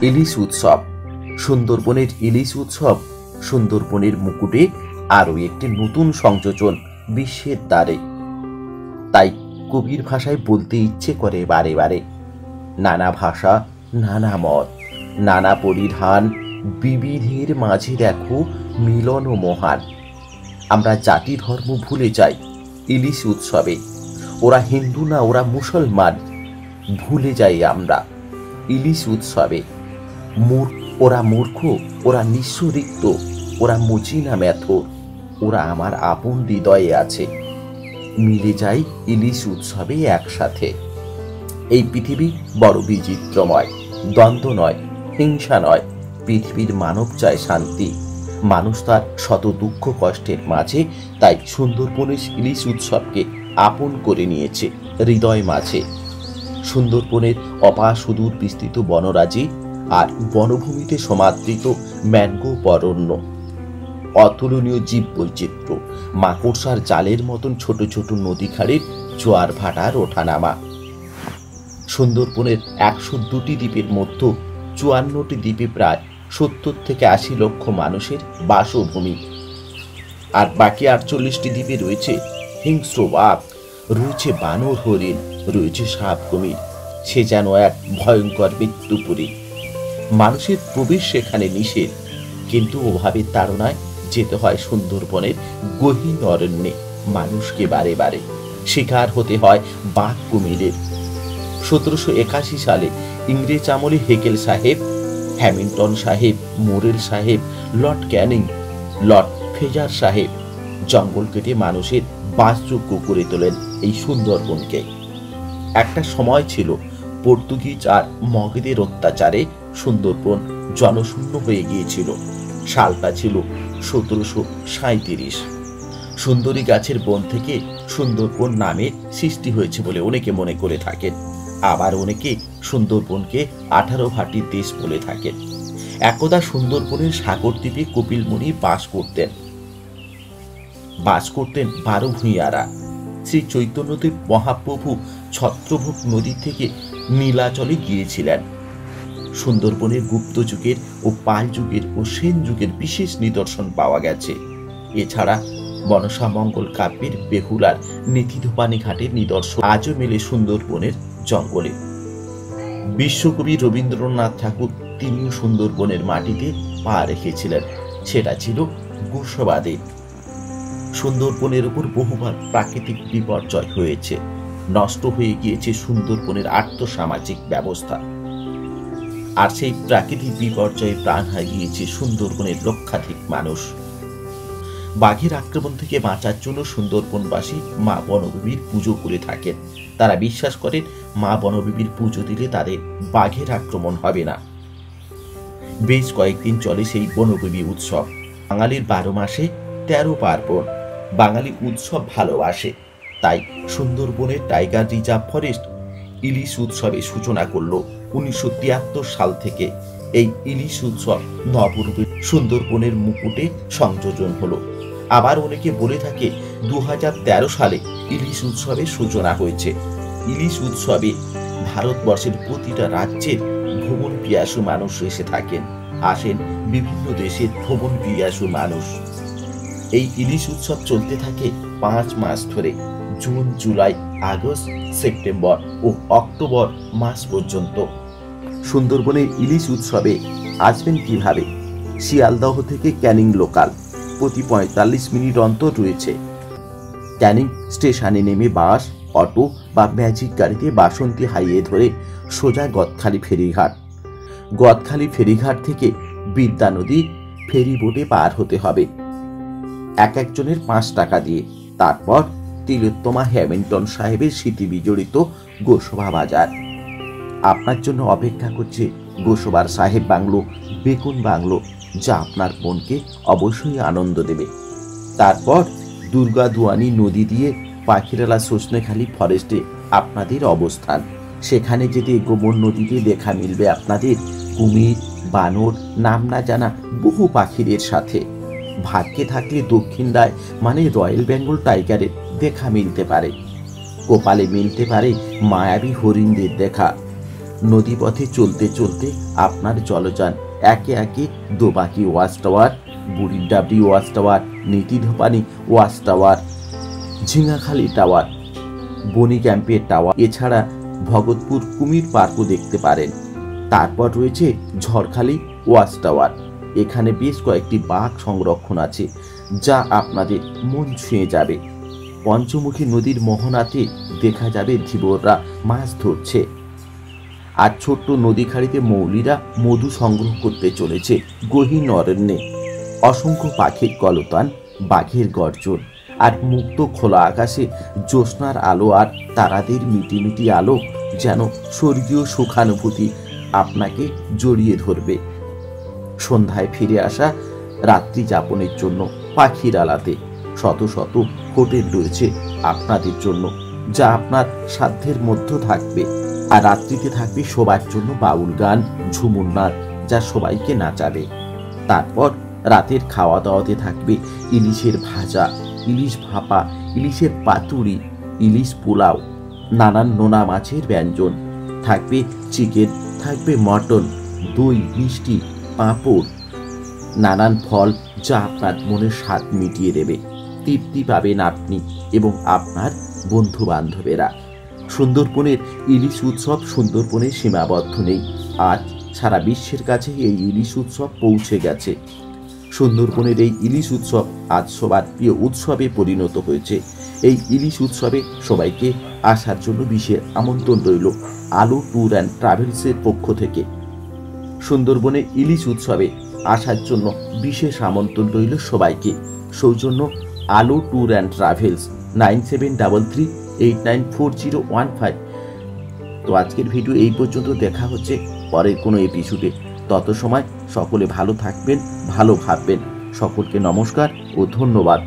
ইলিশ উৎসব। সুন্দরবনের ইলিশ উৎসব সুন্দরবনের মুকুটে আরও একটি নতুন সংযোজন বিশ্বের দ্বারে। তাই কবির ভাষায় বলতে ইচ্ছে করে বারে বারে, নানা ভাষা, নানা মত, নানা পরিধান, বিবিধের মাঝে দেখো মিলন ও মহান। আমরা জাতি ধর্ম ভুলে যাই ইলিশ উৎসবে। ওরা হিন্দু না, ওরা মুসলমান, ভুলে যাই আমরা ইলিশ উৎসবে। ওরা মূর্খ, ওরা নিঃস্বরিক্ত, ওরা মুচি না মেথর, ওরা আমার আপন হৃদয়ে আছে। মিলে যাই ইলিশ উৎসবে একসাথে। এই পৃথিবী বড় বিচিত্রময়, দ্বন্দ্ব নয়, হিংসা নয়। পৃথিবীর মানব চায় শান্তি, মানুষ তার শত দুঃখ কষ্টের মাঝে। তাই সুন্দরবনের ইলিশ উৎসবকে আপন করে নিয়েছে হৃদয় মাঝে। সুন্দরবনের সুদূর বিস্তৃত বনরাজি আর বনভূমিতে সমাদৃত ম্যানগ্রোভ অরণ্য, অতুলনীয় জীব বৈচিত্র্য, মাকড়সার জালের মতন ছোট ছোট নদী খাড়ির জোয়ার ভাটার ওঠানামা। সুন্দরবনের 102টি দ্বীপের মধ্যে 54টি দ্বীপে প্রায় 70 থেকে 80 লক্ষ মানুষের বাসভূমি। আর বাকি 48টি দ্বীপে রয়েছে হিংস্র বাঘ, রয়েছে বানর হরিণ, রয়েছে সাপ কুমির। সে যেন এক ভয়ঙ্কর মৃত্যুপুরী। মানুষের প্রবেশ সেখানে নিষেধ, কিন্তু ওভাবে তাড়নায় যেতে হয় সুন্দরবনের গহীন অরণ্যে। মানুষকে বারে বারে শিকার হতে হয় বাঘ কুমিরের। 1781 সালে ইংরেজ আমলে হেকেল সাহেব, হ্যামিল্টন সাহেব, মোরেল সাহেব, লর্ড ক্যানিং, লর্ড ফ্রেজার সাহেব জঙ্গল কেটে মানুষের বাসযোগ্য করে তোলেন এই সুন্দরবনকে। একটা সময় ছিল পর্তুগিজ আর মগধের অত্যাচারে সুন্দরবন জনশূন্য হয়ে গিয়েছিল। সালটা ছিল 1737। সুন্দরী গাছের বন থেকে সুন্দরবন নামের সৃষ্টি হয়েছে বলে অনেকে মনে করে থাকেন। আবার অনেকে সুন্দরবনকে 18 ভাটির দেশ বলে থাকেন। একদা সুন্দরবনের সাগর দ্বীপে কপিল মুনি বাস করতেন 12 ভূঁইয়ারা। শ্রী চৈতন্যদেব মহাপ্রভু ছত্রভোগ নদী থেকে নীলাচলে গিয়েছিলেন। সুন্দরবনের গুপ্ত যুগের ও পাল যুগের ও সেন যুগের বিশেষ নিদর্শন পাওয়া গেছে। এছাড়া মনসা মঙ্গল কাব্যের বেহুলার নেতিধোপানি ঘাটের নিদর্শন আজও মেলে সুন্দরবনের জঙ্গলে। বিশ্বকবি রবীন্দ্রনাথ ঠাকুর তিনিও সুন্দরবনের মাটিতে পা রেখেছিলেন। সেটা ছিল গোসবাদে। সুন্দরবনের উপর বহুবার প্রাকৃতিক বিপর্যয় হয়েছে। নষ্ট হয়ে গিয়েছে সুন্দরবনের আর্থসামাজিক ব্যবস্থা। আর সেই প্রাকৃতিক বিপর্যয়ে প্রাণ হারিয়েছে সুন্দরবনের লক্ষাধিক মানুষ। বাঘের আক্রমণ থেকে বাঁচার জন্য সুন্দরবনবাসী মা বনবিবির পুজো করে থাকেন। তারা বিশ্বাস করেন মা বনবিবির পুজো দিলে তাদের বাঘের আক্রমণ হবে না। বেশ কয়েকদিন চলে সেই বনবিবি উৎসব। বাঙালির 12 মাসে 13 পার্বণ। বাঙালি উৎসব ভালোবাসে। তাই সুন্দরবনের টাইগার রিজার্ভ ফরেস্ট ইলিশ উৎসবের সূচনা করল 1973 সাল থেকে। এই ইলিশ উৎসব নবরূপে সুন্দরবনের মুকুটে সংযোজন হলো। আবার অনেকে বলে থাকে 2013 সালে ইলিশ উৎসবের সূচনা হয়েছে। ইলিশ উৎসবে ভারতবর্ষের প্রতিটা রাজ্যের ভ্রমণ পিয়াসু মানুষ এসে থাকেন। আসেন বিভিন্ন দেশের ভ্রমণ পিয়াসু মানুষ। এই ইলিশ উৎসব চলতে থাকে 5 মাস ধরে। জুন, জুলাই, আগস্ট, সেপ্টেম্বর ও অক্টোবর মাস পর্যন্ত। সুন্দরবনের ইলিশ উৎসবে আসবেন কিভাবে? শিয়ালদহ থেকে ক্যানিং লোকাল প্রতি 45 মিনিট অন্তর রয়েছে। ক্যানিং স্টেশনে নেমে বাস, অটো বা ম্যাজিক গাড়িতে বাসন্তী হাইওয়ে ধরে সোজা গদখালি ফেরিঘাট। গদখালি ফেরিঘাট থেকে বিদ্যা নদী ফেরি বোটে পার হতে হবে একজনের 5 টাকা দিয়ে। তারপর তিলোত্তমা হ্যামিল্টন সাহেবের স্মৃতি বিজড়িত গোসবা বাজার। আপনার জন্য অপেক্ষা করছে গোসবার সাহেব বাংলো, বেগুন বাংলো, যা আপনার মনকে অবশ্যই আনন্দ দেবে। তারপর দুর্গাদুয়ানি নদী দিয়ে পাখিরালা সজনেখালি ফরেস্টে আপনাদের অবস্থান। সেখানে যেতে গোমর নদীতে দেখা মিলবে আপনাদের কুমির, বানর, নাম না জানা বহু পাখিদের সাথে। ভাগ্যে থাকলে দক্ষিণদায় মানে রয়্যাল বেঙ্গল টাইগারের দেখা মিলতে পারে। কপালে মিলতে পারে মায়াবী হরিণদের দেখা। নদীপথে চলতে চলতে আপনার জলযান একে একে Dobanki watch tower, Burirdabri watch tower, Netidhopani watch tower, Jhingakhali tower, Bonnie ক্যাম্পের টাওয়ার, এছাড়া ভগতপুর কুমির পার্কও দেখতে পারেন। তারপর রয়েছে ঝড়খালি ওয়াচ টাওয়ার। এখানে বেশ কয়েকটি বাঘ সংরক্ষণ আছে, যা আপনাদের মন ছুঁয়ে যাবে। পঞ্চমুখী নদীর মোহনাতে দেখা যাবে ধীবররা মাছ ধরছে, আর ছোট্ট নদী খাড়িতে মৌলিরা মধু সংগ্রহ করতে চলেছে গহীন অরণ্যে। অসংখ্য পাখির কলতান, বাঘের গর্জন, আর মুক্ত খোলা আকাশে জ্যোৎস্নার আলো আর তারাদের মিটিমিটি আলো যেন স্বর্গীয় সুখানুভূতি আপনাকে জড়িয়ে ধরবে। সন্ধ্যায় ফিরে আসা রাত্রি যাপনের জন্য পাখিরালাতে শত শত হোটেল রয়েছে আপনাদের জন্য, যা আপনার সাধ্যের মধ্যে থাকবে। আর রাত্রিতে থাকবে সবার জন্য বাউল গান, ঝুমুর নাচ, যা সবাইকে নাচাবে। তারপর রাতের খাওয়া দাওয়াতে থাকবে ইলিশের ভাজা, ইলিশ ভাপা, ইলিশের পাতুরি, ইলিশ পোলাও, নানান নোনা মাছের ব্যঞ্জন, থাকবে চিকেন, থাকবে মটন, দই, মিষ্টি, পাঁপড়, নানান ফল, যা আপনার মনের স্বাদ মিটিয়ে দেবে। তৃপ্তি পাবেন আপনি এবং আপনার বন্ধু বান্ধবেরা। সুন্দরবনের ইলিশ উৎসব সুন্দরবনের সীমাবদ্ধ নেই। আজ সারা বিশ্বের কাছে এই ইলিশ উৎসব পৌঁছে গেছে। সুন্দরবনের এই ইলিশ উৎসব আজ সবার প্রিয় উৎসবে পরিণত হয়েছে। এই ইলিশ উৎসবে সবাইকে আসার জন্য বিশেষ আমন্ত্রণ রইল আলো ট্যুর অ্যান্ড ট্রাভেলসের পক্ষ থেকে। সুন্দরবনে ইলিশ উৎসবে আসার জন্য বিশেষ আমন্ত্রণ রইল সবাইকে। সৌজন্য আলো ট্যুর অ্যান্ড ট্রাভেলস, 9733894015। তো আজকের ভিডিও এই পর্যন্ত, দেখা হচ্ছে পরের কোনো এপিসোডে। তত সময় সকলে ভালো থাকবেন, ভালো ভাববেন। সকলকে নমস্কার ও ধন্যবাদ।